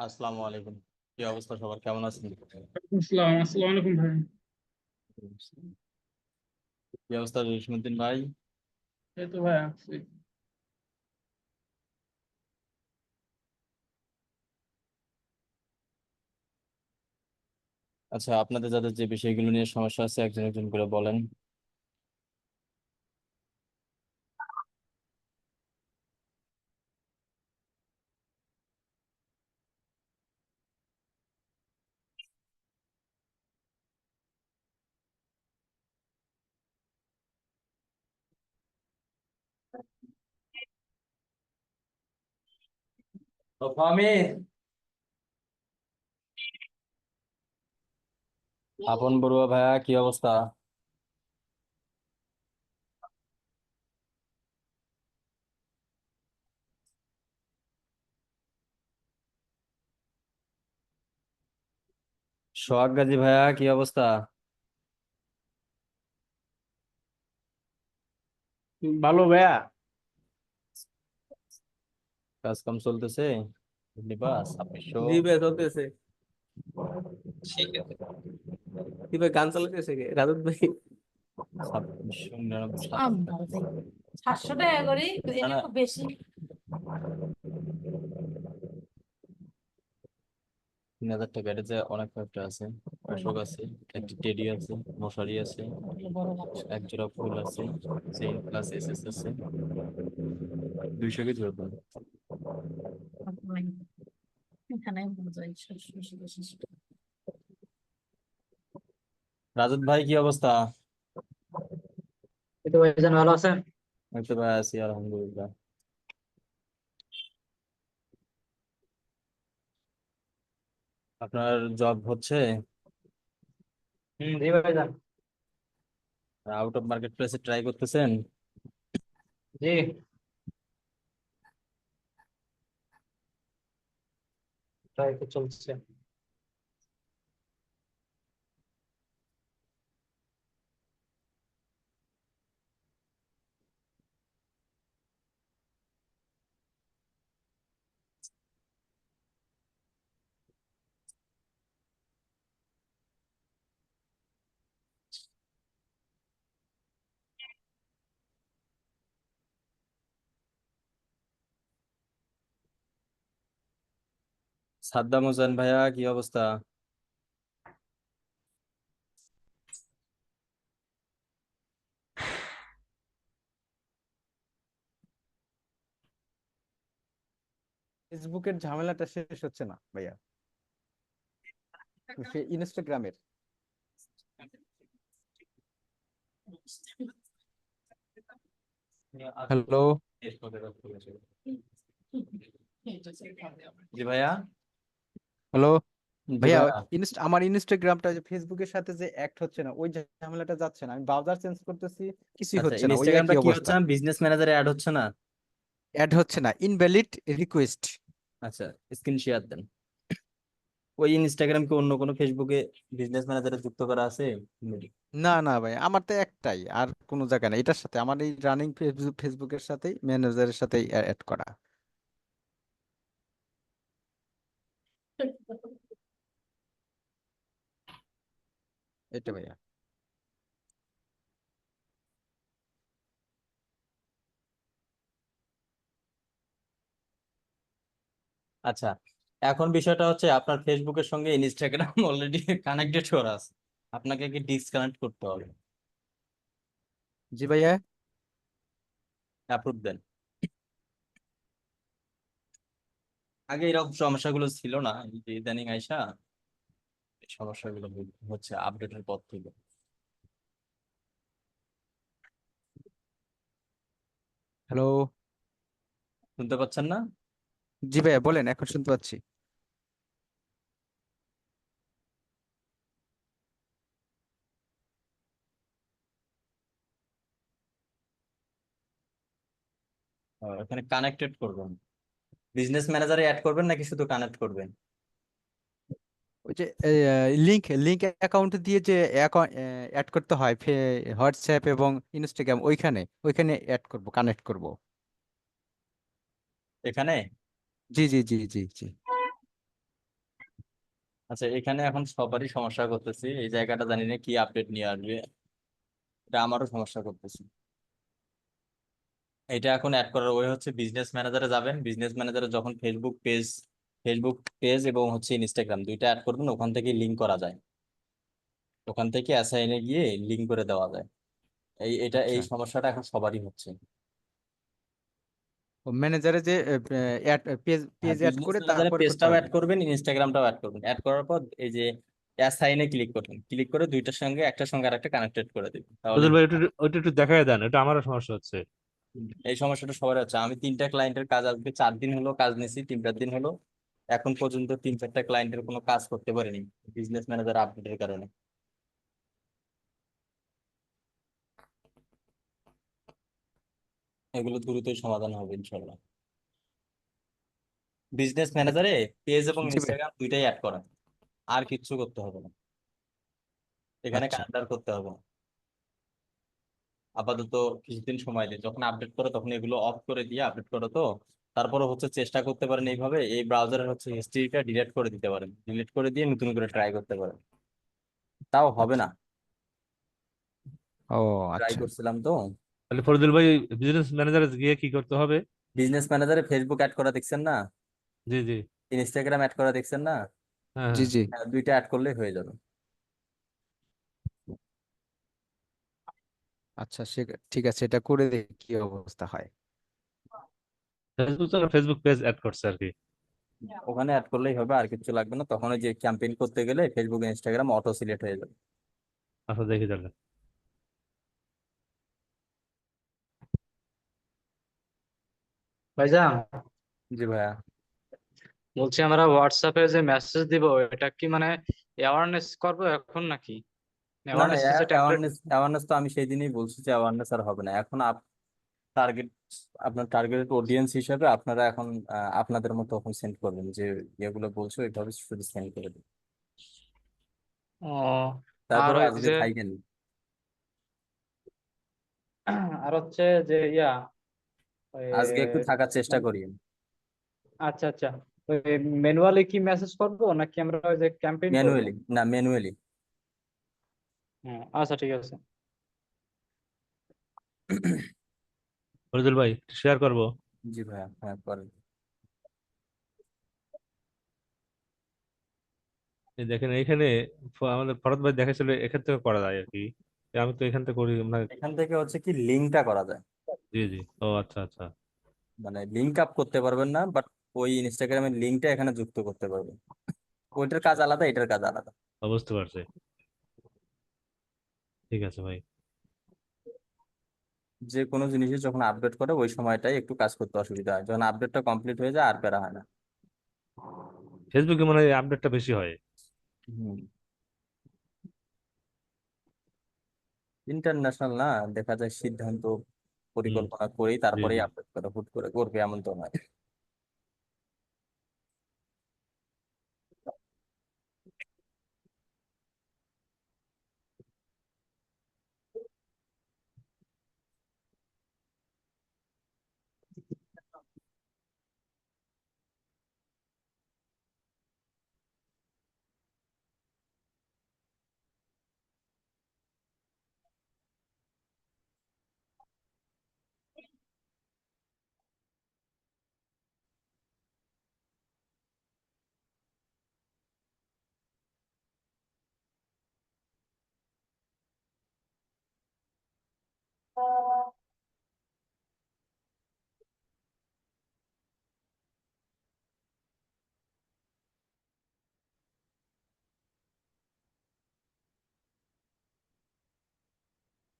আসসালামু আলাইকুম। কি অবস্থা, সবার কেমন আছেন? আসসালামু আলাইকুম ভাই। কি অবস্থা জসিমউদ্দিন ভাই? এই তো ভাই আছি। আচ্ছা, আপনাদের যাদের যে বিষয়গুলো নিয়ে সমস্যা আছে একজন একজন করে বলেন। তো ফাহমি, আপন বড়ুয়া ভাইয়া, কি অবস্থা? সোহাগ গাজী ভাইয়া, কি অবস্থা? ভালো ভাইয়া। কাজ কাম চলতেছে? নিবা 2600? জি ভাই চলতেছে। ঠিক আছে। কি ভাই গান চালাতেছে কে রাজত ভাই? 2699, আমরাও দেই 700 টাকা করে, না এটা না, খুব বেশি। 3000 টাকা, এটা যে অনেক কয়েকটা আছে। অশোক আছে, একটি টেডি আছে, মশারি আছে, ওগুলো বড় বাক্স। এক জোড়া ফুল আছে, চেইন প্লাস এসএস আছে। 200 কেজি হবে। এখানে বোঝাই 700 রাজত ভাই, কি অবস্থা? এই তো ভাইজান ভালো আছেন? আমি তো ভাই আছি, আলহামদুলিল্লাহ। আপনার জব হচ্ছে? জি ভাইজান। আউট অফ মার্কেট প্লেসে ট্রাই করতেছেন? জি। ট্রাই তো চলছে। সাদ্দাম হোসেন ভাইয়া, কি অবস্থা? ফেসবুকের ঝামেলাটা শেষ হচ্ছে না ভাইয়া। সে ইনস্টাগ্রামের। হ্যালো। জি ভাইয়া। হ্যালো জি ভাইয়া। ভাইয়া। আমার ইনস্টাগ্রামটা যে ফেসবুকের সাথে যে অ্যাড হচ্ছে না, ওই ঝামেলাটা যাচ্ছে না। আমি ব্রাউজার চেঞ্জ করতেছি, কিছুই আচ্ছা, হচ্ছে না, ওই ইনস্টাগ্রামটা একই কি অবস্থা। হচ্ছে না, বিজনেস ম্যানেজারে অ্যাড হচ্ছে না? অ্যাড হচ্ছে না, ইনভ্যালিড রিকোয়েস্ট। আচ্ছা, স্ক্রিন শেয়ার দেন। ওই ইনস্টাগ্রাম কি অন্য কোনো ফেসবুকে বিজনেস ম্যানেজারে যুক্ত করা আছে? না না ভাই, আমার তো একটাই, আর কোনো জায়গায় না। এটার সাথে আমার এই রানিং ফেসবুকের সাথেই ম্যানেজারের সাথেই অ্যাড করা। এটা ভাইয়া। আচ্ছা, এখন বিষয়টা হচ্ছে আপনার ফেসবুকের সঙ্গে ইনস্টাগ্রাম অলরেডি কানেক্টেড করা আছে। আপনাকে কি ডিসকানেক্ট করতে হবে। জি ভাইয়া। অ্যাপ্রুভ দেন। আগে এরকম সমস্যাগুলো ছিল না, এই যে ইদানিং আইসা এই সমস্যাগুলো হচ্ছে আপডেটের পর থেকে। হ্যালো। শুনতে পাচ্ছেন না? জি ভাইয়া বলেন, এখন শুনতে পাচ্ছি। এখানে কানেক্টেড করবেন। বিজনেস ম্যানেজারে অ্যাড করবেন নাকি শুধু কানেক্ট করবেন? ওই যে লিংক লিংক অ্যাকাউন্ট দিয়ে যে অ্যাড করতে হয় হোয়াটসঅ্যাপ এবং ইনস্টাগ্রাম, ওইখানে ওইখানে অ্যাড করব, কানেক্ট করব। এখানে? জি জি জি জি জি। আচ্ছা, এখানে এখন সবারই সমস্যা করতেছি, এই জায়গাটা জানি না কি আপডেট নিয়ে আসবে, এটা আমারও সমস্যা করতেছি। এটা এখন অ্যাড করার ওয়ে হচ্ছে বিজনেস ম্যানেজারে যাবেন, বিজনেস ম্যানেজারে যখন ফেসবুক পেজ এবং হচ্ছে ইনস্টাগ্রাম দুইটা অ্যাড করবেন, ওখান থেকে লিঙ্ক করা যায়, ওখান থেকে অ্যাসাইনে গিয়ে লিঙ্ক করে দেওয়া যায়। এই আচ্ছা, সমস্যাটা এখন সবারই হচ্ছে। ম্যানেজারে যে অ্যাড পেজ হ্যাঁ, পেজ অ্যাড বিজনেস করে ম্যানেজারে তারপরে করতে পেজটাও হবে। অ্যাড করবেন, ইনস্টাগ্রামটাও অ্যাড করবেন, অ্যাড করার পর এই যে অ্যাসাইনে ক্লিক করবেন, ক্লিক করে দুইটার সঙ্গে একটার সঙ্গে আরেকটা কানেক্টেড করে দিবেন, তাহলে ফজল ভাই ওটা একটু দেখায় দেন, এটা আমারও সমস্যা হচ্ছে। এই সমস্যাটা সবার হচ্ছে। আমি 3টা ক্লায়েন্টের কাজ, আজকে 4 দিন হলো কাজ নিয়েছি, 3-4 দিন হলো, এখন পর্যন্ত 3-4টা ক্লায়েন্টের কোনো কাজ করতে পারিনি বিজনেস ম্যানেজার আপডেটের কারণে। এগুলো দ্রুতই সমাধান হবে ইনশাল্লাহ। বিজনেস ম্যানেজারে পেজ এবং জি ভাই। ইনস্টাগ্রাম দুইটাই অ্যাড করা, আর কিচ্ছু করতে হবে না, এখানে আচ্ছা, কানেক্ট করতে হবে না। আপাতত কিছুদিন সময় দিন, যখন আপডেট করো তখন এগুলো অফ করে দিয়ে আপডেট করো। তো তারপরে হচ্ছে চেষ্টা করতে পারেন এইভাবে, এই ব্রাউজারের হচ্ছে হিস্ট্রিটা ডিলিট করে দিতে পারেন, ডিলিট করে দিয়ে নতুন করে ট্রাই করতে পারেন, তাও হবে না। ও ট্রাই আচ্ছা। করছিলাম তো। তাহলে ফজল ভাই বিজনেস ম্যানেজারে গিয়ে কি করতে হবে? বিজনেস ম্যানেজারে ফেসবুক অ্যাড করা দেখছেন না, জি জি। ইনস্টাগ্রাম অ্যাড করা দেখছেন না, হ্যাঁ জি হ্যাঁ। জি। হ্যাঁ, দুইটা অ্যাড করলেই হয়ে যাবে। আচ্ছা, সে ঠিক আছে, এটা করে দেখি কি অবস্থা হয়। ফেসবুক পেজ অ্যাড করছে আর কি। ওখানে অ্যাড করলেই হবে, আর কিছু লাগবে না। তখন ওই যে ক্যাম্পেইন করতে গেলে ফেসবুক ইনস্টাগ্রাম অটো সিলেক্ট হয়ে যাবে। আচ্ছা দেখি তাহলে। ভাইজান, জি ভাইয়া। বলছি আমরা হোয়াটসঅ্যাপে যে মেসেজ দিব, এটা কি মানে অ্যাওয়ারনেস করবো এখন নাকি? না না, অ্যাওয়ারনেস যে টেমপ্লেট। অ্যাওয়ারনেস তো আমি সেই দিনই বলছি যে অ্যাওয়ারনেস আর হবে না এখন। টার্গেট আপনার টার্গেট অডিয়েন্স হিসাবে আপনারা এখন আপনাদের মতো এখন সেন্ড করবেন, যে যেগুলো বলছো ওইভাবে শুধু সেন্ড করে দিন। ও, আর তারপরে ওই আজকে যে থাকেন। আর হচ্ছে যে ওই, আজকে একটু থাকার চেষ্টা করি। আচ্ছা আচ্ছা, ওই ম্যানুয়ালি কি মেসেজ করবো নাকি আমরা ওই যে ক্যাম্পেইন করবো? ম্যানুয়ালি। হ্যাঁ আচ্ছা ঠিক আছে। ফজল ভাই শেয়ার করবো। জি ভাইয়া, হ্যাঁ করেন। এই দেখেন এইখানে আমাদের ফরদ ভাই দেখাচ্ছিল এখান থেকে করা যায় আর কি। আমি তো এখান থেকে করি না। এখান থেকে হচ্ছে কি লিঙ্কটা করা যায়, জি জি। ও আচ্ছা আচ্ছা। মানে লিঙ্ক আপ করতে পারবেন না, বাট ওই ইনস্টাগ্রামের লিঙ্কটা এখানে যুক্ত করতে পারবেন। ওইটার কাজ আলাদা, এটার কাজ আলাদা। বুঝতে পারছি। ঠিক আছে ভাই। যে কোনো জিনিসের যখন আপডেট করে ওই সময়টাই একটু কাজ করতে অসুবিধা হয়, যখন আপডেটটা কমপ্লিট হয়ে যায় আর প্যারা হয় না। ফেসবুকে মনে হয় আপডেটটা বেশি হয়। হুম। ইন্টারন্যাশনাল না, দেখা যায় সিদ্ধান্ত হুম। পরিকল্পনা করেই জি তারপরেই জি। আপডেট করে, হুট করে করবে এমন তো নয়।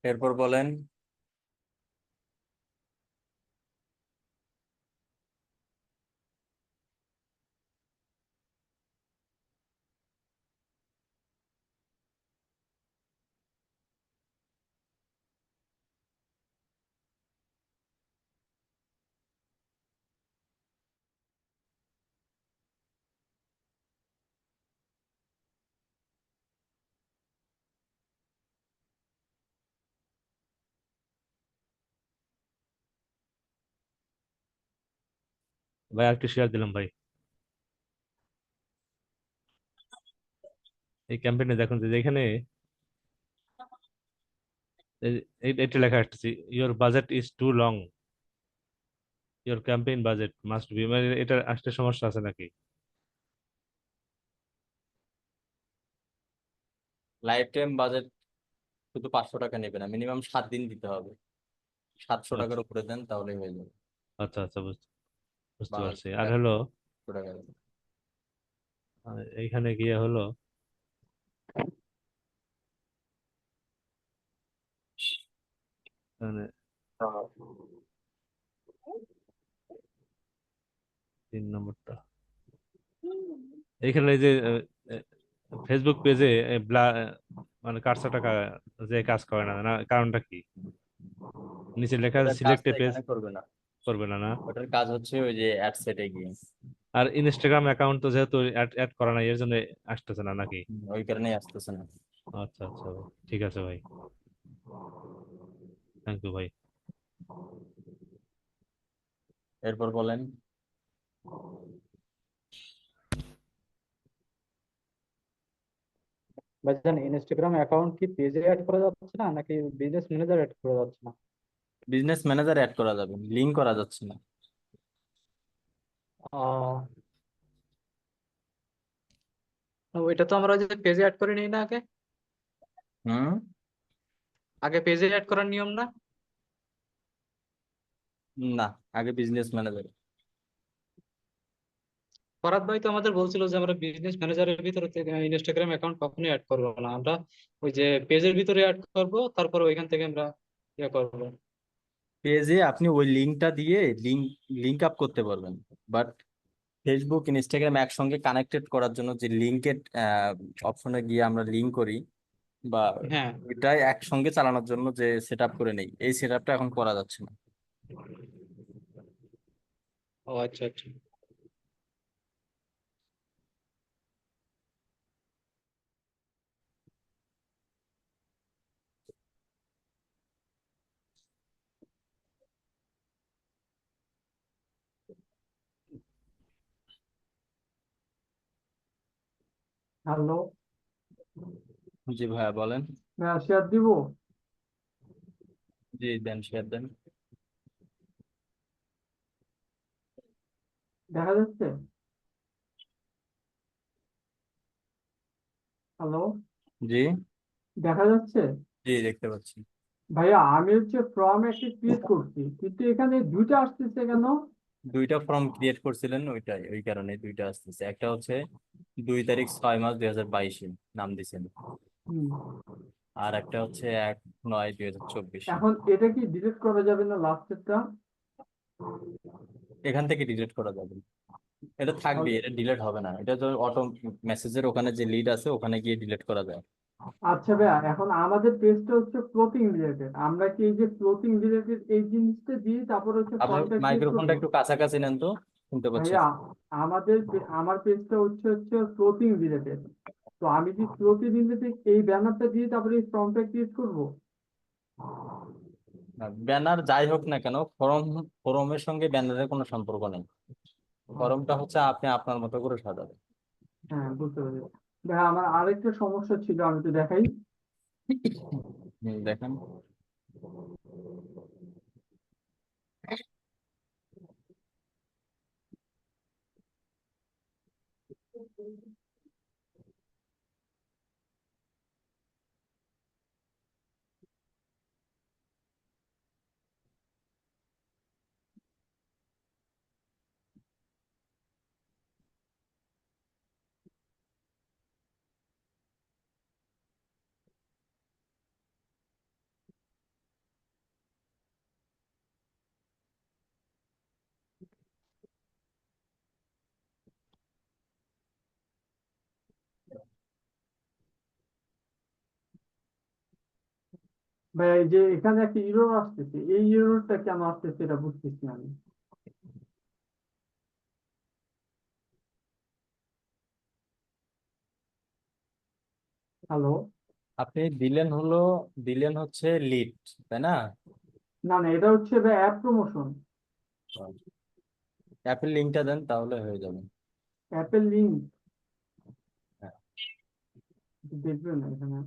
এরপর বলেন। ভাই আরেকটু শেয়ার দিলাম ভাই। এই ক্যাম্পেইনে দেখুন যে এখানে এটা লেখা আসছে, your budget is too long, your campaign budget must be, মানে এটা আসতে সমস্যা আছে নাকি? লাইফ টাইম বাজেট শুধু 500 টাকা নেবে না, মিনিমাম 7 দিন দিতে হবে। 700 টাকার আচ্ছা উপরে দেন তাহলে হয়ে যাবে। আচ্ছা আচ্ছা, বুঝতে বাংলাদেশ পারছি। আর টাকা হলো 700 টাকা দেন। এইখানে গিয়ে হলো মানে 3 নম্বরটা, এইখানে এই যে ফেসবুক পেজে মানে কার্সারটা যে কাজ করে না, কারণটা কি? নিচে লেখা আছে ওটার সিলেক্ট কাজটা এ পেজ, এখানে করবে না। করবে না না? ওটার কাজ হচ্ছে ওই যে অ্যাড সেটে গিয়ে। আর ইনস্টাগ্রাম অ্যাকাউন্ট তো যেহেতু অ্যাড অ্যাড করা নাই, এর জন্য আসতেছে না নাকি? ওই কারণেই আসতেছে না। আচ্ছা আচ্ছা ভাই, ঠিক আছে ভাই, থ্যাংক ইউ ভাই। এরপর বলেন। ভাইজান ইনস্টাগ্রাম অ্যাকাউন্ট কি পেজে অ্যাড করা যাচ্ছে না নাকি বিজনেস ম্যানেজার অ্যাড করা যাচ্ছে না? বিজনেস ম্যানেজার অ্যাড করা যাবে, লিঙ্ক করা যাচ্ছে না। আহ ওইটা তো আমরা ওই যে পেজে অ্যাড করে নিই না আগে, হুম। আগে পেজে অ্যাড করার নিয়ম না? না, আগে বিজনেস ম্যানেজার। ফরাদ ভাই তো আমাদের বলছিল যে আমরা বিজনেস ম্যানেজারের ভিতরে ইনস্টাগ্রাম অ্যাকাউন্ট কখনোই অ্যাড করবো না, আমরা ওই যে পেজের ভিতরে অ্যাড করব, তারপর ওইখান থেকে আমরা ইয়ে করবো। পেজে আপনি ওই লিঙ্কটা দিয়ে লিঙ্ক আপ করতে পারবেন, বাট ফেসবুক ইনস্টাগ্রাম একসঙ্গে কানেক্টেড করার জন্য যে লিঙ্কের অপশনে গিয়ে আমরা লিঙ্ক করি, বা হ্যাঁ। ওইটাই একসঙ্গে চালানোর জন্য যে সেট আপ করে নেই, এই সেট আপটা এখন করা যাচ্ছে না। ও আচ্ছা আচ্ছা। হ্যালো, জি ভাইয়া বলেন। শেয়ার দিব? জি দেন, শেয়ার দেন। দেখা যাচ্ছে? হ্যালো, জি দেখা যাচ্ছে? জি দেখতে পাচ্ছি। ভাইয়া আমি হচ্ছে ফর্ম একটা ক্রিয়েট করছি, কিন্তু এখানে দুইটা আসতেছে কেন? দুইটা ফর্ম ক্রিয়েট করছিলেন, ওইটাই ওই কারণে দুইটা আসতেছে। একটা হচ্ছে 2 তারিখ 6 মাস 2022 নাম দিছেন, হুম। আর একটা হচ্ছে 1/9/2024। এখন এটা কি ডিলিট করা যাবে না লাস্টেরটা? এখান থেকে ডিলিট করা যাবে না। এটা থাকবে, এটা ডিলিট হবে না। এটা তো অটো মেসেজের ওখানে যে লিড আছে ওখানে গিয়ে ডিলিট করা যায়। আচ্ছা ভাইয়া, এখন আমাদের পেজটা হচ্ছে ক্লোথিং রিলেটেড, আমরা কি এই যে ক্লোথিং রিলেটেড এই জিনিসটা দিয়ে তারপর হচ্ছে আপনার ফর্মটা ক্রিয়েট মাইক্রোফোনটা করবো? একটু কাছাকাছি নেন তো, শুনতে পাচ্ছি ভাইয়া না। আমার পেজটা হচ্ছে হচ্ছে ক্লোথিং রিলেটেড, তো আমি কি ক্লোথিং রিলেটেড এই ব্যানারটা দিয়ে তারপরে এই ফর্মটা ক্রিয়েট করবো? ব্যানার যাই হোক না কেন, ফরমের সঙ্গে ব্যানারের কোনো সম্পর্ক নেই। ফরমটা হচ্ছে আপনি আপনার মতো করে সাজাবেন। হ্যাঁ, বুঝতে পেরেছি। ভাইয়া আমার আরেকটা সমস্যা ছিল, আমি তো দেখাই। দেখেন। ভাইয়া এই যে এখানে একটা ইরর আসতেছে, এই ইররটা কেন আসতেছে এটা বুঝতেছি না আমি। হ্যালো। আপনি দিলেন হচ্ছে লিড, তাই না? না না, এটা হচ্ছে ভাই অ্যাপ প্রমোশন। অ্যাপের লিঙ্কটা দেন তাহলে হয়ে যাবে। অ্যাপের লিঙ্ক? হ্যাঁ। দেখবেন না এখানে।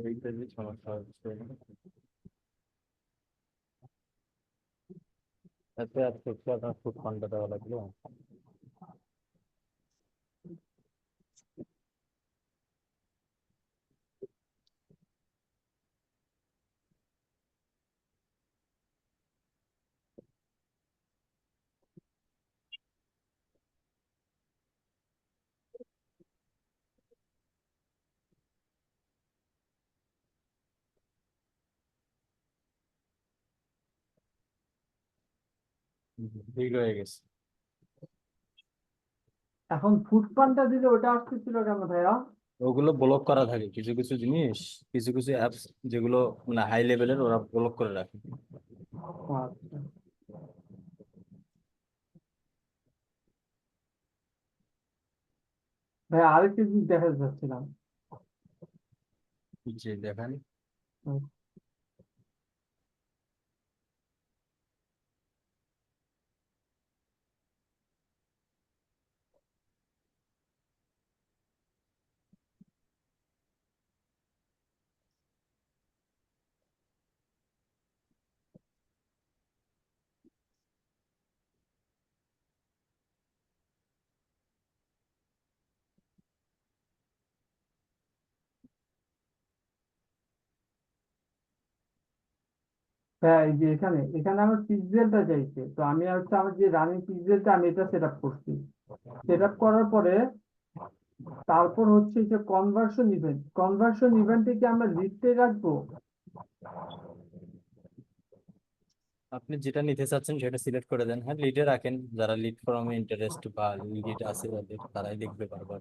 এইটারই সমস্যা হচ্ছে এত এত আপনার ফুড ফান্ডটা দেওয়া লাগলো। ঠিক হয়ে গেছে। এখন ফুড পান্ডা দিলে ওটা আসতেছিল কেন ভাইয়া? ওগুলো ব্লক করা থাকে কিছু কিছু জিনিস, কিছু কিছু অ্যাপস যেগুলো মানে হাই লেভেলের ওরা ব্লক করে রাখে। ও আচ্ছা। ভাইয়া আরেকটা জিনিস দেখাতে চাচ্ছিলাম। জি দেখেন। হুম। হ্যাঁ, এই যে এখানে এখানে আমার পিক্সেলটা চাইছে, তো আমি হচ্ছে আমার যে রানিং পিক্সেলটা আমি এটা সেট আপ করছি। সেট আপ করার পরে তারপর হচ্ছে যে কনভার্সন ইভেন্টে কি আমরা লিস্টে রাখবো? আপনি যেটা নিতে চাচ্ছেন সেটা সিলেক্ট করে দেন, হ্যাঁ লিডে রাখেন, যারা লিড ফর্মে ইন্টারেস্ট বা লিড আছে যাদের তারাই দেখবে বারবার।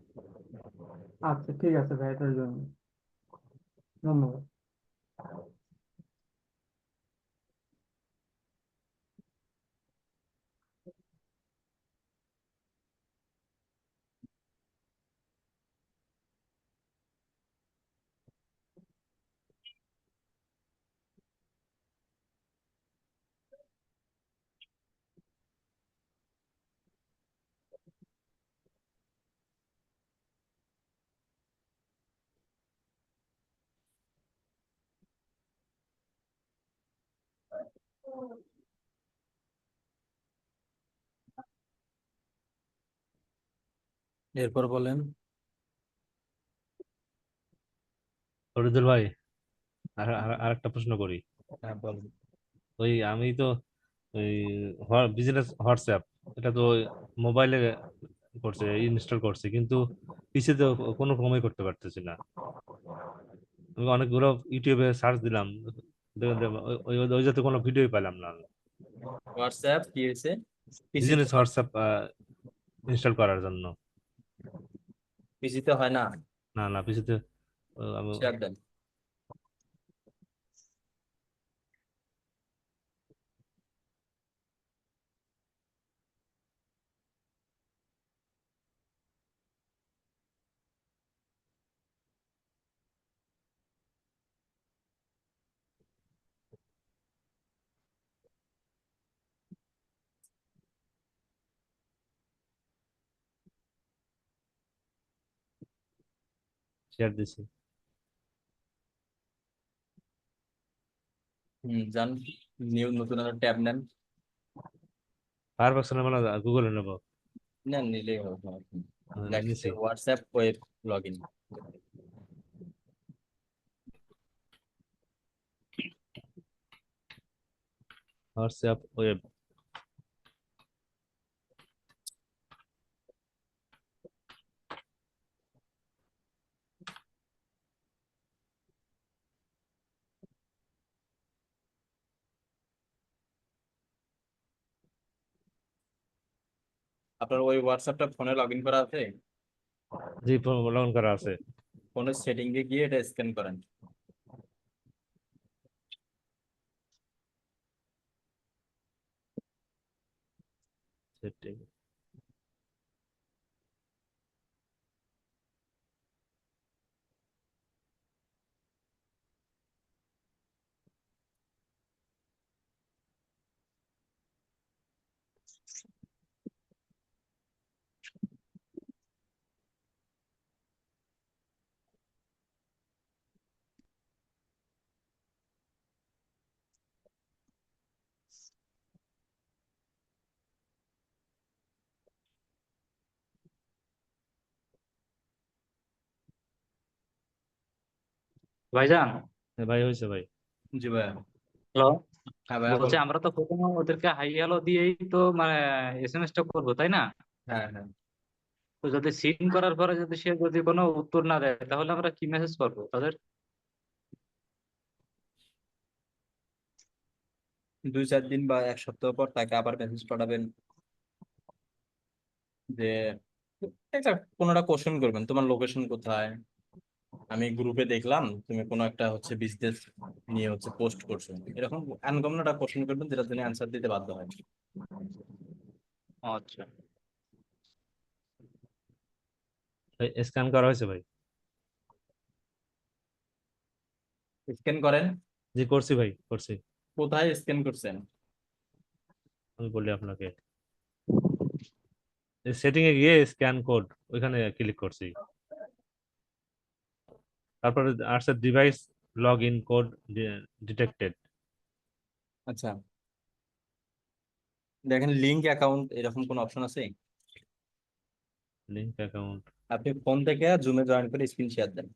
আচ্ছা ঠিক আছে ভাই, এটার জন্য ধন্যবাদ। এরপর বলেন। ফরিদুল ভাই, আরেকটা প্রশ্ন করি। হ্যাঁ বলেন। ওই আমি তো ওই বিজনেস হোয়াটসঅ্যাপ, এটা তো মোবাইলে করছে, ইনস্টল করছে, কিন্তু পিসি তো কোনো ক্রমেই করতে পারতেছি না। আমি অনেকগুলো ইউটিউবে সার্চ দিলাম, ওই যাতে কোনো ভিডিও পেলাম না। হোয়াটসঅ্যাপ কি হয়েছে? পিসিতে বিজনেস হোয়াটসঅ্যাপ ইনস্টল করার জন্য। পিসিতে হয় না। না না, পিসিতে আমি শেয়ার দেন। শেয়ার দিছি। যান, নিউ নতুন একটা ট্যাব নেন। ফায়ারফক্স নেবো না গুগলে নেবো? নেন, নিলেই হবে, সমস্যা নেই। লেখেন যে নিছি। WhatsApp web log in. WhatsApp web. আপনার ওই হোয়াটসঅ্যাপটা ফোনে লগ ইন করা আছে? জি, লগ ইন করা আছে। ফোনের সেটিং এ গিয়ে এটা স্ক্যান করেন। সেটাই। ভাইজান, ভাই হয়েছে ভাই। জি ভাইয়া। হ্যালো, হ্যাঁ ভাইয়া বলছে বলেন। আমরা তো প্রথমে ওদেরকে হাই হ্যালো দিয়েই তো মানে এসএমএস টা করবো, তাই না? হ্যাঁ হ্যাঁ, তো যদি সিন করার পরে যদি সে যদি কোনো উত্তর না দেয়, তাহলে আমরা কি মেসেজ করবো তাদের? 2-4 দিন বা 1 সপ্তাহ পর তাকে আবার মেসেজ পাঠাবেন যে একটা কোনোটা কোশ্চেন করবেন, তোমার লোকেশন কোথায়, আমি গ্রুপে দেখলাম তুমি কোনো একটা হচ্ছে বিজনেস নিয়ে হচ্ছে পোস্ট করছো, এরকম আনকমন একটা কোশ্চেন করবেন যেটা তিনি অ্যান্সার দিতে বাধ্য হয়। আচ্ছা, স্ক্যান করা হয়েছে ভাই। স্ক্যান করেন। জি করছি ভাই, করছি। কোথায় স্ক্যান করছেন? আমি বলি আপনাকে, সেটিং এ গিয়ে স্ক্যান কোড ওইখানে ক্লিক করছি। তারপরে আসছে device log in code detected. আচ্ছা, দেখেন লিঙ্ক অ্যাকাউন্ট এরকম কোন অপশন আছে? Link account. আপনি ফোন থেকে জুমে জয়েন করে স্ক্রিন শেয়ার দেন।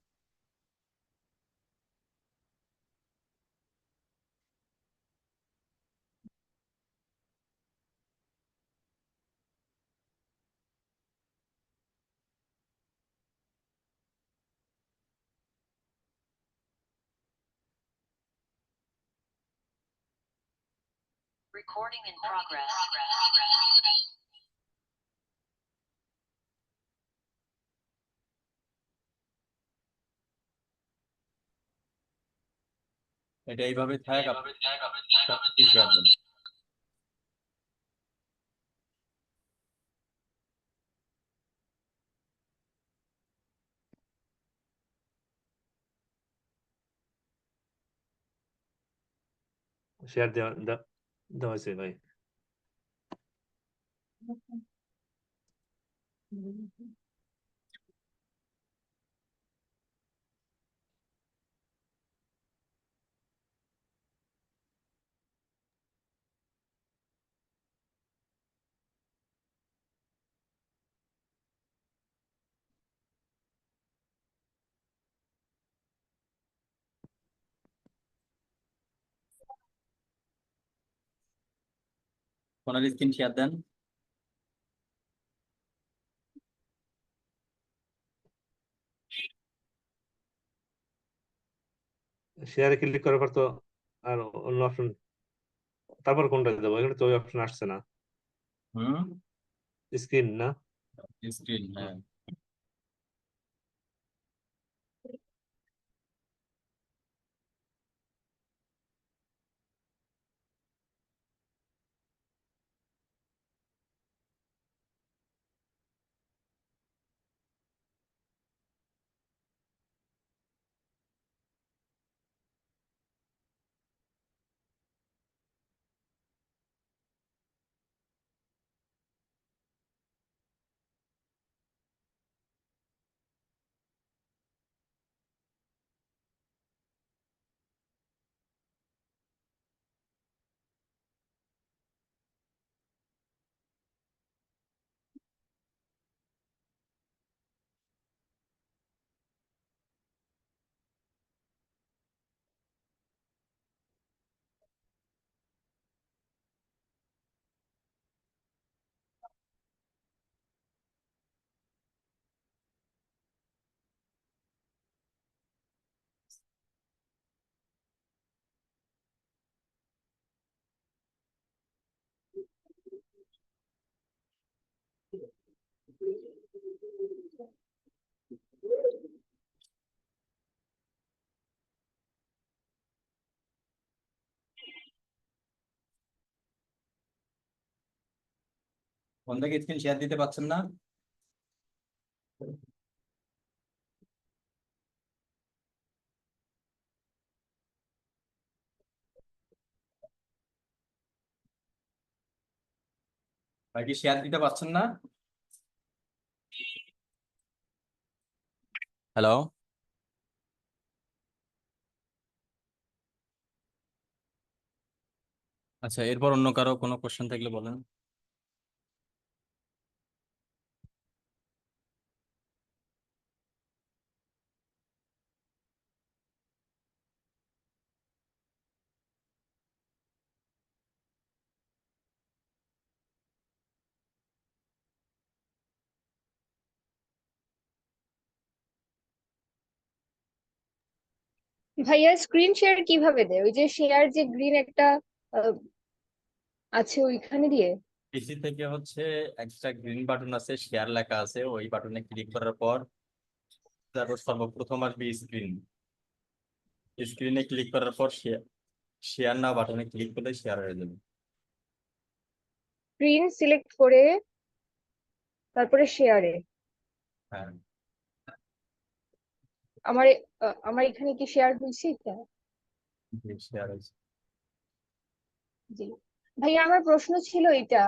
Recording in progress. এটা এইভাবে থাক, আপনি সবকিছু শেয়ার দেন। শেয়ার দেওয়া দেওয়া হয়েছে ভাই। ফোনের স্ক্রিন শেয়ার দেন। শেয়ারে ক্লিক করার পর তো আর অন্য অপশন, তারপর কোনটা দেবো? এখানে তো ওই অপশন আসছে না। হুম, স্ক্রিন না? স্ক্রিন, হ্যাঁ। ফোন থেকে স্ক্রিন শেয়ার দিতে পারছেন না? ভাই কি শেয়ার দিতে পারছেন না? হ্যালো। আচ্ছা, এরপর অন্য কারো কোনো কোশ্চেন থাকলে বলেন। ভাইয়া স্ক্রিন শেয়ার কিভাবে দেয়? ওই যে শেয়ার যে গ্রিন একটা আহ, আছে ওইখানে দিয়ে? পিসি থেকে হচ্ছে একটা গ্রিন বাটন আছে, শেয়ার লেখা আছে, ওই বাটনে ক্লিক করার পর তারপর সর্বপ্রথম আসবে স্ক্রিন। স্ক্রিনে ক্লিক করার পর শেয়ার শেয়ার নাও বাটনে ক্লিক করলে শেয়ার হয়ে যাবে। স্ক্রিন সিলেক্ট করে তারপরে শেয়ারে হ্যাঁ, আমার আমার এখানে কি শেয়ার হয়েছে এটা? শেয়ার হয়েছে। জি ভাইয়া, আমার প্রশ্ন ছিল এটা,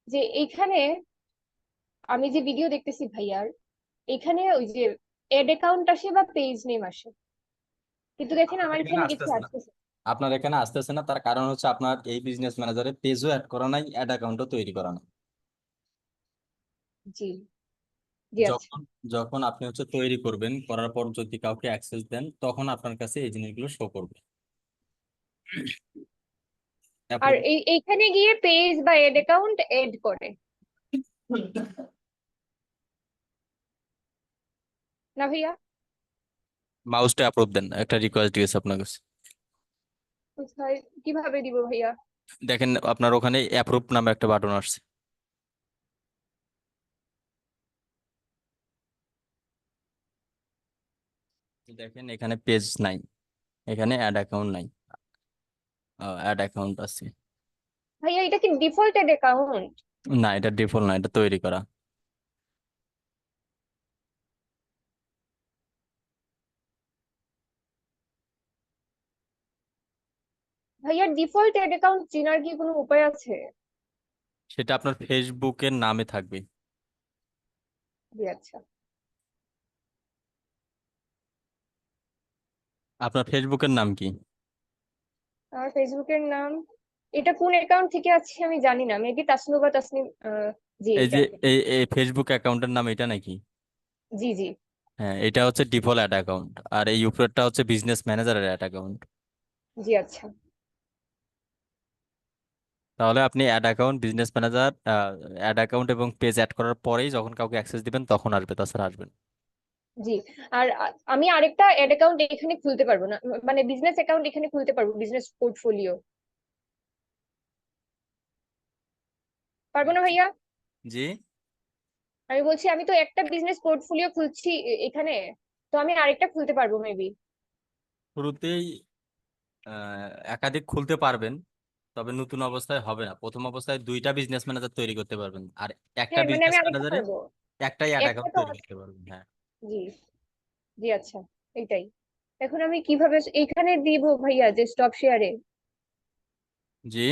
যে এইখানে আমি যে ভিডিও দেখতেছি ভাইয়ার, এখানে ওই যে এড অ্যাকাউন্ট আসে বা পেজ নেম আসে, কিন্তু দেখেন আপনার আমার এখানে এখানে কিছু আসতেছে না, আসতেছে না। আপনার এখানে আসতেছে না, তার কারণ হচ্ছে আপনার এই বিজনেস ম্যানেজারে পেজও অ্যাড করা নাই, অ্যাড অ্যাকাউন্টও তৈরি করা নাই। জি জি আচ্ছা। যখন যখন আপনি হচ্ছে তৈরি করবেন, করার পর যদি কাউকে অ্যাক্সেস দেন, তখন আপনার কাছে এই জিনিসগুলো শো করবে। আর তারপরে এইখানে গিয়ে পেজ বা এড অ্যাকাউন্ট এড করে না ভাইয়া? মাউসটা অ্যাপ্রুভ দেন, একটা রিকোয়েস্ট দিয়েছে আপনার কাছে। কোথায় কিভাবে দিব ভাইয়া? দেখেন আপনার ওখানে অ্যাপ্রুভ নামে একটা বাটন আসছে। দেখেন এখানে পেজ নাই, এখানে অ্যাড অ্যাকাউন্ট নাই, অ্যাড অ্যাকাউন্ট আছে। ভাইয়া এটা কি ডিফল্ট এড অ্যাকাউন্ট? না, এটা ডিফল্ট না, এটা তৈরি করা। ভাইয়া ডিফল্ট এড অ্যাকাউন্ট চেনার কি কোনো উপায় আছে? সেটা আপনার ফেসবুকের নামে থাকবে। জি আচ্ছা। আপনার ফেসবুকের নাম কি? আমার ফেসবুকের নাম, এটা কোন অ্যাকাউন্ট থেকে আছে আমি জানি না, মেবি তাসনু বা তাসনিম। জি এই এটা। যে এই ফেসবুক অ্যাকাউন্টের নাম এটা নাকি? জি জি। হ্যাঁ, এটা হচ্ছে ডিফল্ট অ্যাড অ্যাকাউন্ট, আর এই উপরেরটা হচ্ছে বিজনেস ম্যানেজারের অ্যাড অ্যাকাউন্ট। জি আচ্ছা। তাহলে আপনি ad account, business manager, ad account এবং পেজ অ্যাড করার পরেই যখন কাউকে অ্যাক্সেস দিবেন তখন আসবে, তাছাড়া আসবেন। জি। আর আমি আরেকটা এড অ্যাকাউন্ট এখানে খুলতে পারবো না, মানে বিজনেস অ্যাকাউন্ট এখানে খুলতে পারবো, বিজনেস পোর্টফোলিও পারবো না ভাইয়া? জি, আমি বলছি আমি তো একটা বিজনেস পোর্টফোলিও খুলছি এখানে, তো আমি আরেকটা খুলতে পারবো মেবি। শুরুতেই একাধিক খুলতে পারবেন, তবে নতুন অবস্থায় হবে না। প্রথম অবস্থায় দুইটা বিজনেস ম্যানেজার তৈরি করতে পারবেন, আর একটা হ্যাঁ মানে বিজনেস আমি আরেকটা ম্যানেজারে পারবো। একটাই অ্যাড একটা অ্যাকাউন্ট তো তৈরি আছে। করতে পারবেন। হ্যাঁ। জি জি আচ্ছা। এইটাই। এখন আমি কিভাবে এইখানে দিব ভাইয়া, যে স্টপ শেয়ারে? জি,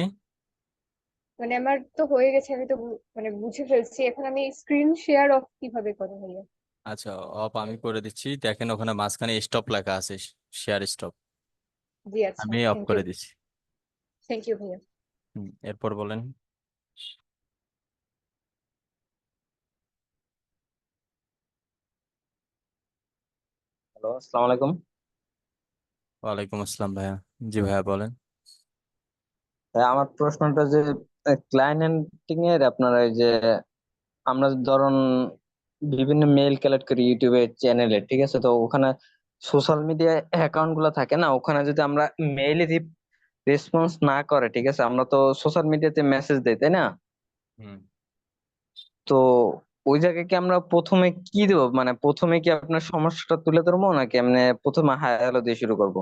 মানে আমার তো হয়ে গেছে, আমি তো মানে বুঝে ফেলছি, এখন আমি স্ক্রিন শেয়ার অফ কিভাবে করবো ভাইয়া? আচ্ছা, অফ আমি করে দিচ্ছি। দেখেন ওখানে মাঝখানে স্টপ লেখা আছে, শেয়ার স্টপ। জি আচ্ছা, আমি অফ থ্যাংক ইউ। করে দিচ্ছি। থ্যাংক ইউ ভাইয়া। এরপর বলেন। হ্যালো, আসসালামু আলাইকুম। ওয়ালাইকুম আসসালাম ভাইয়া। জি ভাইয়া বলেন। আমার প্রশ্নটা যে ক্লায়েন্টিং এর আপনার এই যে আমরা ধরুন বিভিন্ন মেইল কালেক্ট করি ইউটিউবে চ্যানেলে, ঠিক আছে, তো ওখানে সোশ্যাল মিডিয়া অ্যাকাউন্ট গুলো থাকে না, ওখানে যদি আমরা মেইলে রেসপন্স না করে, ঠিক আছে, আমরা তো সোশ্যাল মিডিয়াতে মেসেজ দেই, তাই না? হুম তো ওই জায়গায় কি আমরা প্রথমে কি দেবো, মানে প্রথমে কি আপনার সমস্যাটা তুলে ধরবো নাকি এমনি প্রথমে হাই হ্যালো দিয়ে শুরু করবো,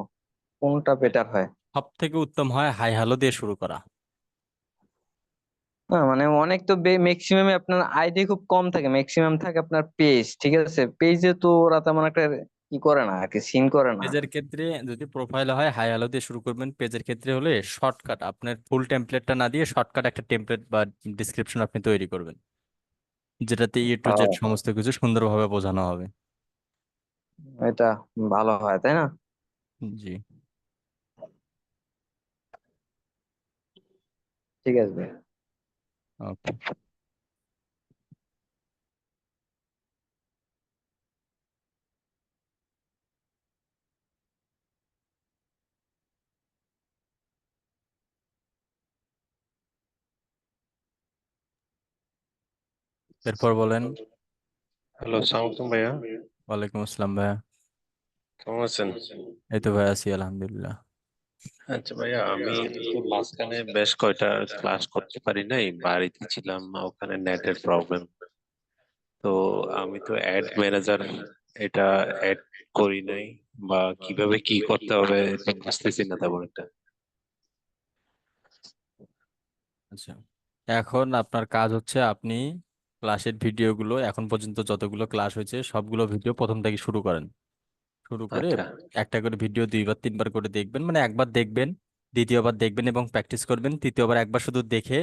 কোনটা বেটার হয়? সব থেকে উত্তম হয় হাই হ্যালো দিয়ে শুরু করা। হ্যাঁ, মানে অনেক তো ম্যাক্সিমাম আপনার আইডি খুব কম থাকে, ম্যাক্সিমাম থাকে আপনার পেজ, ঠিক আছে, পেজে তো ওরা তেমন একটা কি করে না আর কি, সিন করে না। পেজের ক্ষেত্রে যদি প্রোফাইল হয় হাই হ্যালো দিয়ে শুরু করবেন। পেজের ক্ষেত্রে হলে শর্টকাট, আপনার ফুল টেমপ্লেটটা না দিয়ে শর্টকাট একটা টেমপ্লেট বা ডিসক্রিপশন আপনি তৈরি করবেন, যেটাতে এ টু জেড ও, সমস্ত কিছু সুন্দরভাবে বোঝানো হবে। এটা ভালো হয় তাই না? জি, ঠিক আছে ভাই। ওকে। এরপর বলেন। হ্যালো, সালাম আলাইকুম ভাইয়া। ওয়ালাইকুম আসসালাম ভাইয়া। কেমন আছেন? এই তো ভাই আছি আলহামদুলিল্লাহ। আচ্ছা ভাইয়া, আমি তো মাঝখানে বেশ কয়টা ক্লাস করতে পারি নাই, বাড়িতে ছিলাম, ওখানে নেটের প্রবলেম। তো আমি তো অ্যাড ম্যানেজার এটা অ্যাড করি নাই, বা কিভাবে কি করতে হবে এটা বুঝতেছি না তেমন একটা। আচ্ছা, এখন আপনার কাজ হচ্ছে আপনি ক্লাসের ভিডিওগুলো এখন পর্যন্ত যতগুলো ক্লাস হয়েছে সবগুলো ভিডিও প্রথম থেকে শুরু করেন। শুরু করে আচ্ছা একটা করে ভিডিও 2 বার 3 বার করে দেখবেন, মানে একবার দেখবেন, দ্বিতীয়বার দেখবেন এবং প্র্যাকটিস করবেন, তৃতীয়বার একবার শুধু দেখে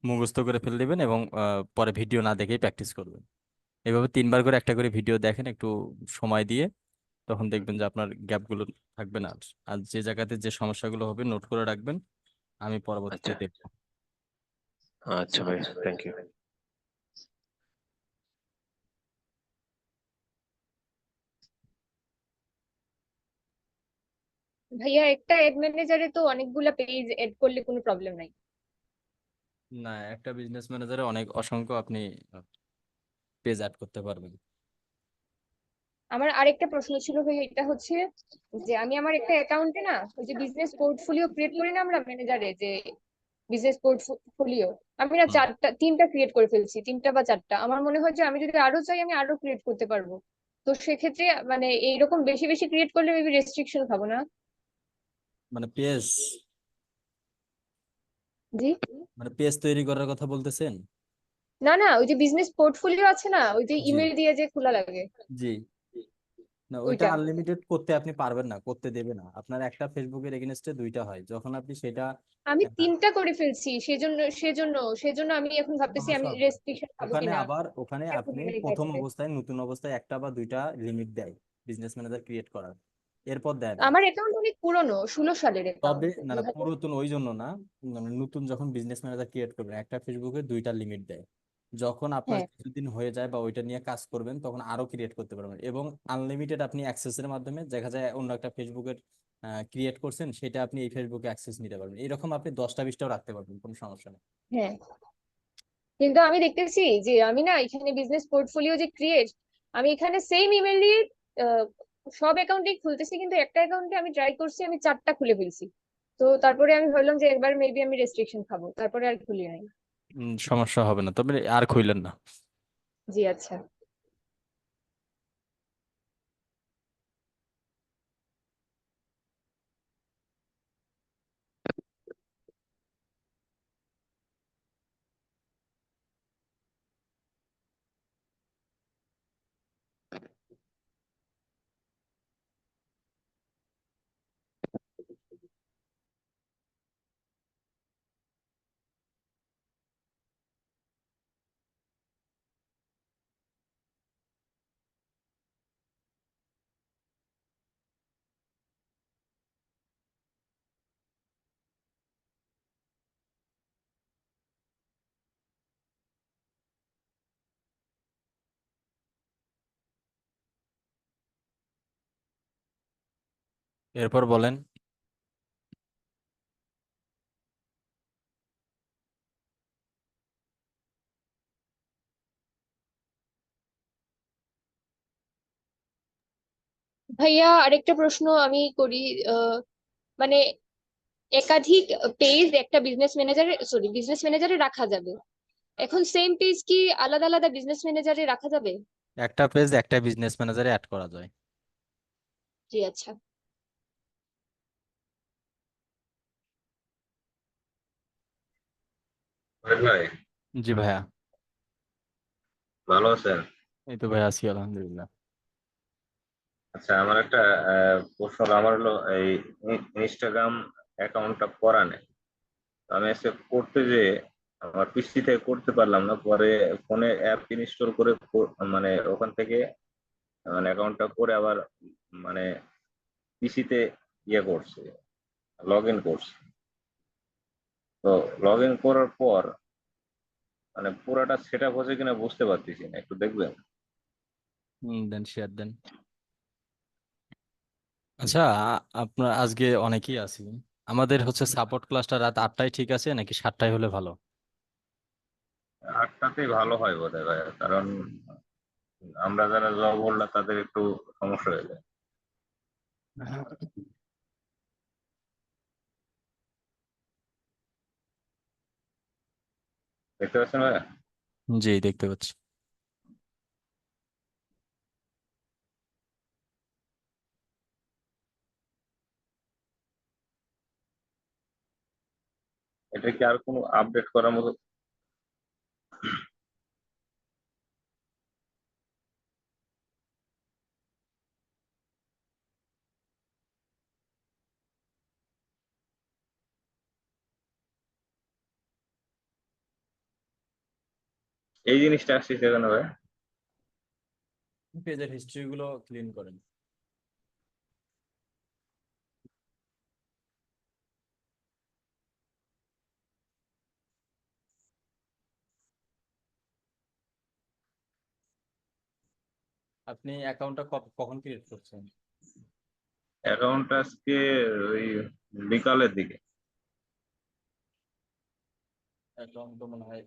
মুখস্থ করে ফেলে দিবেন এবং পরে ভিডিও না দেখেই প্র্যাকটিস করবেন। এভাবে 3 বার করে একটা করে ভিডিও দেখেন একটু সময় দিয়ে, তখন দেখবেন যে আপনার গ্যাপগুলো থাকবে না। আর যে জায়গাতে যে সমস্যাগুলো হবে নোট করে রাখবেন, আমি পরবর্তীতে আচ্ছা দেখবো। আচ্ছা ভাই, থ্যাংক ইউ। ভাইয়া একটা এড ম্যানেজারে তো অনেকগুলা পেজ এড করলে কোনো প্রবলেম নাই। না, একটা বিজনেস ম্যানেজারে অনেক অসংখ্য আপনি পেজ অ্যাড করতে পারবেন। আমার আরেকটা প্রশ্ন ছিল ভাইয়া, এটা হচ্ছে যে আমি আমার একটা অ্যাকাউন্টে না ওই যে বিজনেস পোর্টফোলিও ক্রিয়েট করি না আমরা ম্যানেজারে, যে বিজনেস পোর্টফোলিও, আমি না হুম। তিনটা ক্রিয়েট করে ফেলছি, তিনটা বা চারটা। আমার মনে হয় যে আমি যদি আরো চাই আমি আরো ক্রিয়েট করতে পারবো। তো সেক্ষেত্রে মানে এইরকম বেশি বেশি ক্রিয়েট করলে মেবি রেস্ট্রিকশন খাবো না? মানে পেজ, জি। মানে পেজ তৈরি করার কথা বলতেছেন? না না, ওই যে বিজনেস পোর্টফোলিও আছে না, ওই যে জি ইমেল দিয়ে যে খোলা লাগে, জি। না, ওইটা ওইটা। আনলিমিটেড করতে আপনি পারবেন না, করতে দেবে না। আপনার একটা ফেসবুকের এগেনস্টে 2টা হয়, যখন আপনি সেটা আমি আহ, তিনটা করে ফেলছি, সেজন্য আমি এখন ভাবতেছি আমি সমস্যা হবে না। রেস্ট্রিকশন খাবো ওখানে কিনা। আবার ওখানে এটা আপনি খুবই ভেরিফাই প্রথম করে। অবস্থায় নতুন অবস্থায় 1টা বা 2টা লিমিট দেয় বিজনেস ম্যানেজার ক্রিয়েট করার, এরপর দেয় না। আমার অ্যাকাউন্ট অনেক পুরনো, 16 সালের তবে অ্যাকাউন্ট, না না, 2000। পুরাতন ওই জন্য না, মানে নতুন যখন বিজনেস ম্যানেজার ক্রিয়েট করবেন একটা ফেসবুকে 2টা লিমিট দেয়। যখন আপনার হ্যাঁ কিছুদিন হয়ে যায় বা ওইটা নিয়ে কাজ করবেন তখন আরো ক্রিয়েট করতে পারবেন, এবং আনলিমিটেড আপনি অ্যাক্সেসের মাধ্যমে দেখা যায় অন্য একটা ফেসবুকের ক্রিয়েট করছেন সেটা আপনি এই ফেসবুকে অ্যাক্সেস নিতে পারবেন, এরকম আপনি 10টা 20টাও রাখতে পারবেন, কোনো সমস্যা নেই। হ্যাঁ, কিন্তু আমি দেখতেছি যে আমি না এখানে বিজনেস পোর্টফোলিও যে ক্রিয়েট, আমি এখানে সেম ইমেল দিয়ে আহ, সব অ্যাকাউন্টে খুলতেছি, কিন্তু একটা অ্যাকাউন্টে আমি ট্রাই করছি, আমি 4টা খুলে ফেলছি। তো তারপরে আমি ভাবলাম যে একবার মেবি আমি রেস্ট্রিকশন খাবো, তারপরে আর খুলি নাই। সমস্যা হবে না, তবে আর খুইলেন না। জি আচ্ছা। এরপর বলেন। ভাইয়া আরেকটা প্রশ্ন আমি করি, মানে একাধিক পেজ একটা বিজনেস ম্যানেজারে রাখা যাবে, এখন সেম পেজ কি আলাদা আলাদা বিজনেস ম্যানেজারে রাখা যাবে? একটা পেজ একটা বিজনেস ম্যানেজারে অ্যাড করা যায়। জি আচ্ছা। ওয়েল ভাই, জি ভাইয়া। ভালো আছেন? এই তো ভাইয়া আছি আলহামদুলিল্লাহ। আচ্ছা, আমার একটা প্রশ্ন। আমার হলো এই ইনস্টাগ্রাম অ্যাকাউন্টটা করা নেই। আমি আজকে করতে যে আমার পিসি থেকে করতে পারলাম না, পরে ফোনে অ্যাপ ইনস্টল করে মানে ওখান থেকে মানে অ্যাকাউন্টটা করে আবার মানে পিসিতে ইয়ে করছে, লগ ইন করছে। তো লগ ইন করার পর মানে পুরাটা সেট আপ হচ্ছে কিনা বুঝতে পারতেছি না, একটু দেখবেন? দেন শেয়ার দেন। আচ্ছা, আপনার আজকে অনেকেই আছি, আমাদের হচ্ছে সাপোর্ট ক্লাসটা রাত 8টায় ঠিক আছে নাকি 7টায় হলে ভালো? 8টাতেই ভালো হয় বোধহয় ভাই, কারণ আমরা যারা জব হোল্ডার তাদের একটু সমস্যা হয়ে যায়। দেখতে পাচ্ছেন ভাইয়া? জি, দেখতে পাচ্ছি। এটা কি আর কোনো আপডেট করার মতো? এই জিনিসটা আসছে সেখানে ভাই? পেজের হিস্ট্রি গুলো ক্লিন করেন। আপনি অ্যাকাউন্টটা কখন ক্রিয়েট করছেন? অ্যাকাউন্টটা আজকে ওই বিকালের দিকে। অ্যাকাউন্ট তো মনে হয়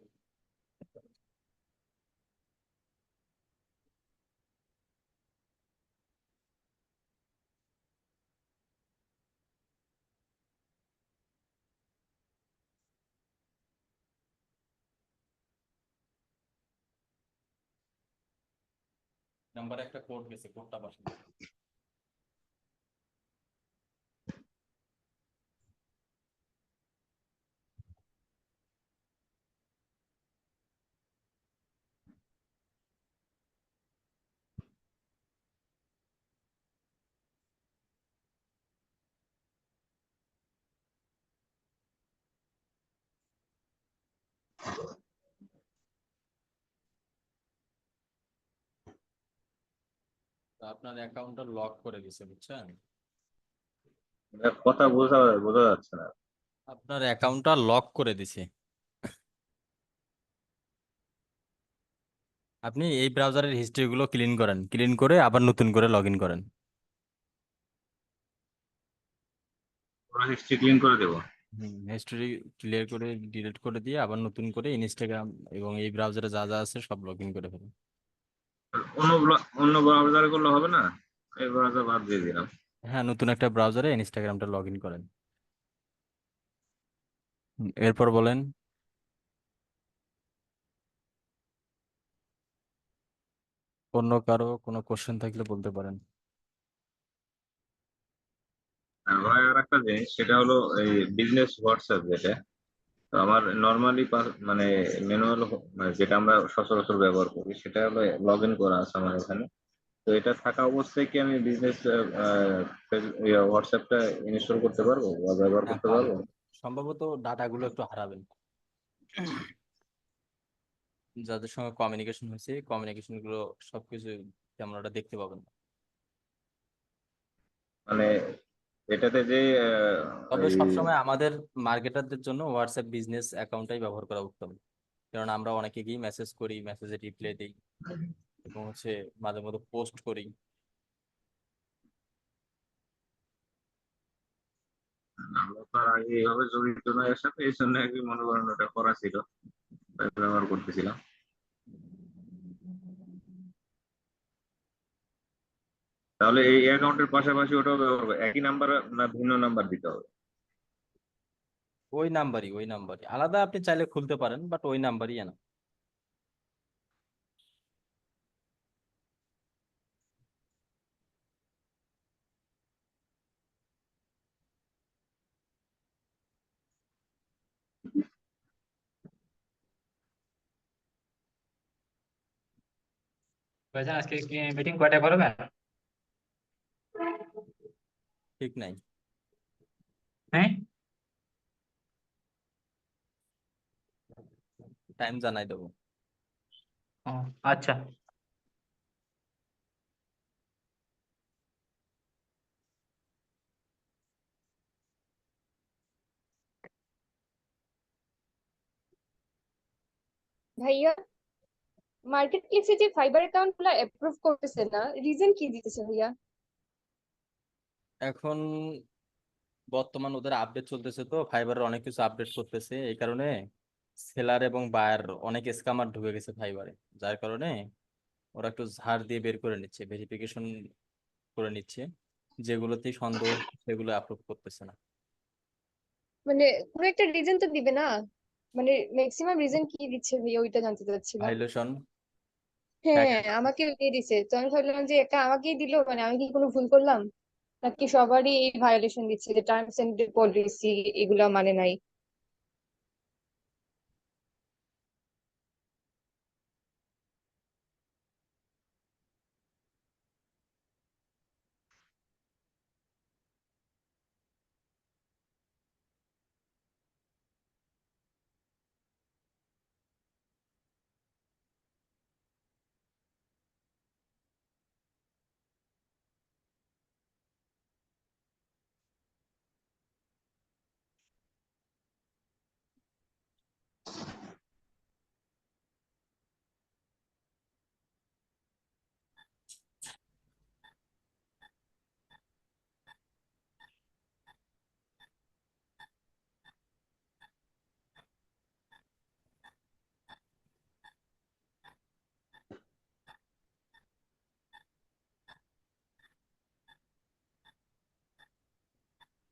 নাম্বারে একটা কোড গেছে, কোডটা পাঠান। তো আপনার অ্যাকাউন্টটা লক করে দিছে, বুঝছেন? কথা বোঝা বোঝা যাচ্ছে না। আপনার অ্যাকাউন্টটা লক করে দিছে। আপনি এই ব্রাউজারের হিস্ট্রি গুলো ক্লিন করেন, ক্লিন করে আবার নতুন করে লগ ইন করেন। পুরো হিস্ট্রি ক্লিন করে দেবো? হিস্ট্রি ক্লিয়ার করে ডিলিট করে দিয়ে আবার নতুন করে ইনস্টাগ্রাম এবং এই ব্রাউজারে যা যা আছে সব লগ ইন করে ফেলুন। অন্য ব্রাউজারে করলে হবে না? এই ব্রাউজার বাদ দিয়ে দিলাম। হ্যাঁ, নতুন একটা ব্রাউজারে ইনস্টাগ্রামটা লগ ইন করেন। এরপর বলেন। অন্য কারো কোনো কোশ্চেন থাকলে বলতে পারেন। আর ভাই আর একটা জিনিস, সেটা হলো এই বিজনেস হোয়াটসঅ্যাপ যেটা, তো আমার নর্মালি মানে ম্যানুয়াল, মানে যেটা আমরা সচরাচর ব্যবহার করি সেটা হলো লগ ইন করা আছে আমার এখানে। তো এটা থাকা অবস্থায় কি আমি বিজনেস হোয়াটসঅ্যাপটা ইনস্টল করতে পারবো বা ব্যবহার হ্যাঁ, করতে পারবো? পারবেন। সম্ভবত ডাটাগুলো একটু হারাবেন। যাদের সঙ্গে কমিউনিকেশন হয়েছে কমিউনিকেশন গুলো সবকিছু তেমন একটা দেখতে পাবেন না। মানে এটাতে যে তবে এই সবসময় আমাদের মার্কেটারদের জন্য হোয়াটসঅ্যাপ বিজনেস অ্যাকাউন্টটাই ব্যবহার করা উত্তম। কারণ আমরা অনেকে গিয়ে মেসেজ করি, মেসেজে রিপ্লাই দিই এবং মাঝে মধ্যে পোস্ট করি। আমরা তো আর আগে এইভাবে জড়িত না এর সাথে, এই জন্য আর কি মনে করেন ওটা করা ছিল, তাই ব্যবহার করতেছিলাম। তাহলে এই অ্যাকাউন্টের পাশাপাশি ওটাও ব্যবহার করবো, একই নাম্বার না ভিন্ন নাম্বার দিতে হবে? ওই নাম্বারই আলাদা আপনি চাইলে খুলতে পারেন, বাট ওই নাম্বারই না। ভাইজান আজকে মিটিং কয়টায় করবেন? ঠিক নাই। হ্যাঁ, টাইম জানাই দেবো। ও, আচ্ছা। ভাইয়া, মার্কেট প্লেসে যে ফাইবার অ্যাকাউন্ট গুলো অ্যাপ্রুভ করতেছে না, রিজন কি দিতেছে ভাইয়া? এখন বর্তমান ওদের আপডেট চলতেছে, তো ফাইবারের অনেক কিছু আপডেট করতেছে, এই কারণে সেলার এবং বায়ার অনেক স্ক্যামার ঢুকে গেছে ফাইবারে। যার কারণে ওরা একটু ঝাড় দিয়ে বের করে নিচ্ছে, ভেরিফিকেশন করে নিচ্ছে। যেগুলোতেই সন্দেহ সেগুলো অ্যাপ্রুভ করতেছে না। মানে কোনো একটা রিজন তো দিবে না, মানে ম্যাক্সিমাম রিজন কি দিচ্ছে ভাইয়া ওইটা জানতে চাচ্ছিলাম। ভাইলেশন, হ্যাঁ, আমাকে দিয়ে দিছে, তো আমি ভাবলাম যে একা আমাকেই দিলো, মানে আমি কি কোনো ভুল করলাম নাকি সবারই এই ভায়োলেশন দিচ্ছে যে টার্মস এন্ড পলিসি এগুলা মানে নাই।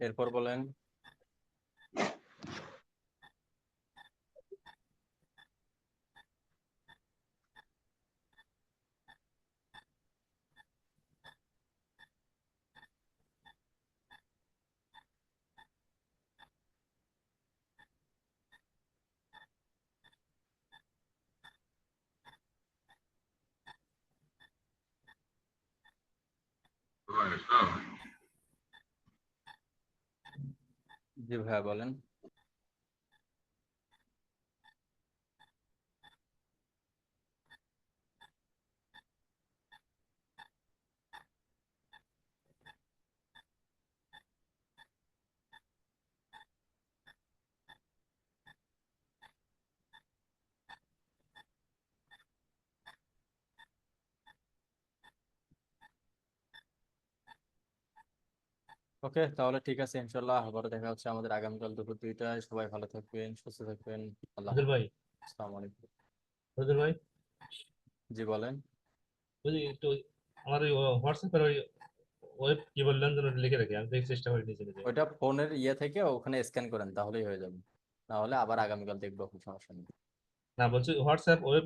এরপর বলেন। জি ভাইয়া বলেন। ওকে, তাহলে ঠিক আছে, ইনশাল্লাহ আবারও দেখা হচ্ছে আমাদের আগামীকাল দুপুর 2টায়। সবাই ভালো থাকবেন, সুস্থ থাকবেন। আল্লাহ রোদের ভাই, হাফেজ। আসসালামু আলাইকুম। রোদের ভাই, জি বলেন। বুঝলি একটু আমার ওই হোয়াটসঅ্যাপের ওই ওয়েব কি বললেন যেন লিখে রাখি, আমি দেখি চেষ্টা করি নিজে নিজে। ওইটা ফোনের ইয়ে থেকে ওখানে স্ক্যান করেন, তাহলেই হয়ে যাবে। না হলে আবার আগামীকাল দেখবো, কোনো সমস্যা নেই। না বলছি হোয়াটসঅ্যাপ ওয়েব